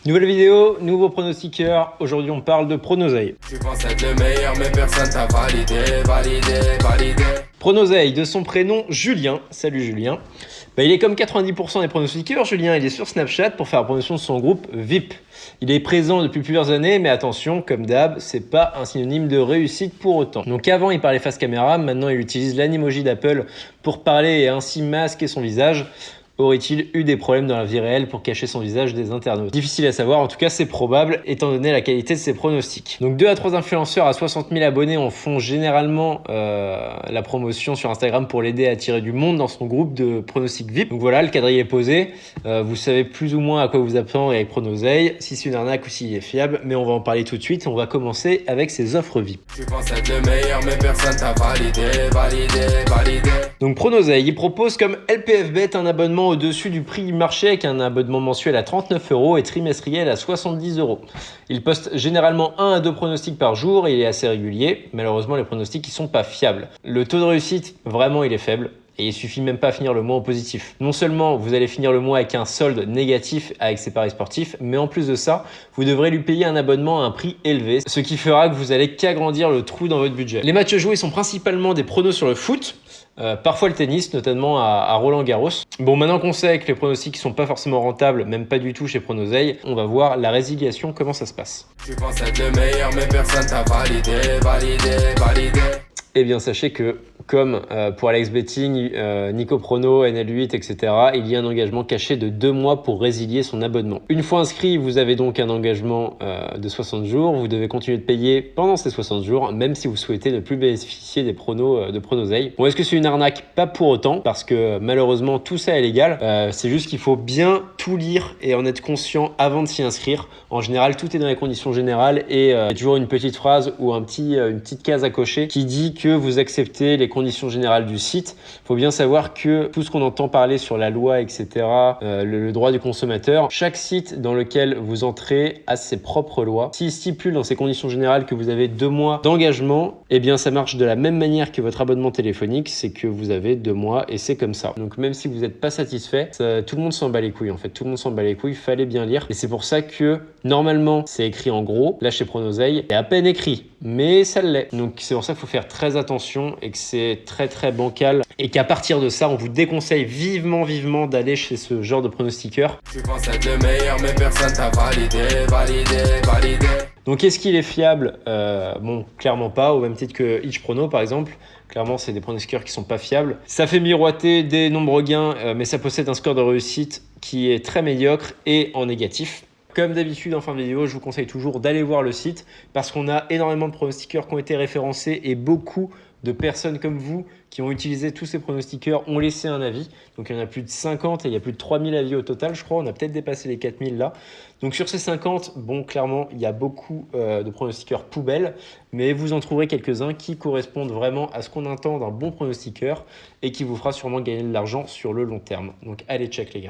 Nouvelle vidéo, nouveau pronostiqueur. Aujourd'hui, on parle de Pronoseille. Tu penses être le meilleur, mais personne t'a validé. Pronoseille, de son prénom Julien. Salut Julien. Il est comme 90% des pronostiqueurs. Julien, il est sur Snapchat pour faire la promotion de son groupe VIP. Il est présent depuis plusieurs années, mais attention, comme d'hab, c'est pas un synonyme de réussite pour autant. Donc avant, il parlait face caméra, maintenant il utilise l'animoji d'Apple pour parler et ainsi masquer son visage. Aurait-il eu des problèmes dans la vie réelle pour cacher son visage des internautes? Difficile à savoir, en tout cas c'est probable étant donné la qualité de ses pronostics. Donc 2 à 3 influenceurs à 60 000 abonnés en font généralement la promotion sur Instagram pour l'aider à attirer du monde dans son groupe de pronostics VIP. Donc voilà, le quadrille est posé. Vous savez plus ou moins à quoi vous attendre avec Pronoseille, si c'est une arnaque ou s'il est fiable, mais on va en parler tout de suite. On va commencer avec ses offres VIP. Tu penses être le meilleur, mais personne t'a validé. Donc Pronoseille, il propose comme LPFBet un abonnement au-dessus du prix du marché avec un abonnement mensuel à 39 € et trimestriel à 70 €. Il poste généralement 1 à 2 pronostics par jour et il est assez régulier. Malheureusement, les pronostics ils sont pas fiables. Le taux de réussite, vraiment, il est faible. Et il suffit même pas à finir le mois en positif. Non seulement vous allez finir le mois avec un solde négatif avec ses paris sportifs, mais en plus de ça, vous devrez lui payer un abonnement à un prix élevé, ce qui fera que vous allez qu'agrandir le trou dans votre budget. Les matchs joués sont principalement des pronos sur le foot, parfois le tennis, notamment à Roland-Garros. Bon, maintenant qu'on sait que les pronostics sont pas forcément rentables, même pas du tout chez Pronoseille, on va voir la résiliation, comment ça se passe. Tu penses être le meilleur, mais personne t'a validé. Eh bien, sachez que, comme pour Alex Betting, Nico Prono, NL8, etc., il y a un engagement caché de 2 mois pour résilier son abonnement. Une fois inscrit, vous avez donc un engagement de 60 jours. Vous devez continuer de payer pendant ces 60 jours, même si vous souhaitez ne plus bénéficier des pronos de Pronoseille. Bon, est-ce que c'est une arnaque? Pas pour autant, parce que malheureusement, tout ça est légal. C'est juste qu'il faut bien tout lire et en être conscient avant de s'y inscrire. En général, tout est dans les conditions générales et il y a toujours une petite phrase ou une petite case à cocher qui dit que vous acceptez les conditions générales du site. Il faut bien savoir que tout ce qu'on entend parler sur la loi, etc., le droit du consommateur, chaque site dans lequel vous entrez a ses propres lois. S'il stipule dans ses conditions générales que vous avez 2 mois d'engagement, eh bien ça marche de la même manière que votre abonnement téléphonique, c'est que vous avez 2 mois et c'est comme ça. Donc même si vous n'êtes pas satisfait, tout le monde s'en bat les couilles en fait. Tout le monde s'en bat les couilles, fallait bien lire. Et c'est pour ça que normalement c'est écrit en gros. Là chez Pronoseille, c'est à peine écrit, mais ça l'est. Donc c'est pour ça qu'il faut faire très attention et que c'est très très bancal et qu'à partir de ça, on vous déconseille vivement d'aller chez ce genre de pronostiqueur. Tu penses être le meilleur, mais personne t'a validé. Donc est-ce qu'il est fiable? Bon, clairement pas, au même titre que Itch Prono par exemple. Clairement, c'est des pronostiqueurs qui sont pas fiables. Ça fait miroiter des nombreux gains, mais ça possède un score de réussite qui est très médiocre et en négatif. Comme d'habitude en fin de vidéo, je vous conseille toujours d'aller voir le site parce qu'on a énormément de pronostiqueurs qui ont été référencés et beaucoup de personnes comme vous qui ont utilisé tous ces pronostiqueurs ont laissé un avis. Donc il y en a plus de 50 et il y a plus de 3000 avis au total, je crois. On a peut-être dépassé les 4000 là. Donc sur ces 50, bon, clairement, il y a beaucoup de pronostiqueurs poubelles, mais vous en trouverez quelques-uns qui correspondent vraiment à ce qu'on entend d'un bon pronostiqueur et qui vous fera sûrement gagner de l'argent sur le long terme. Donc allez check les gars.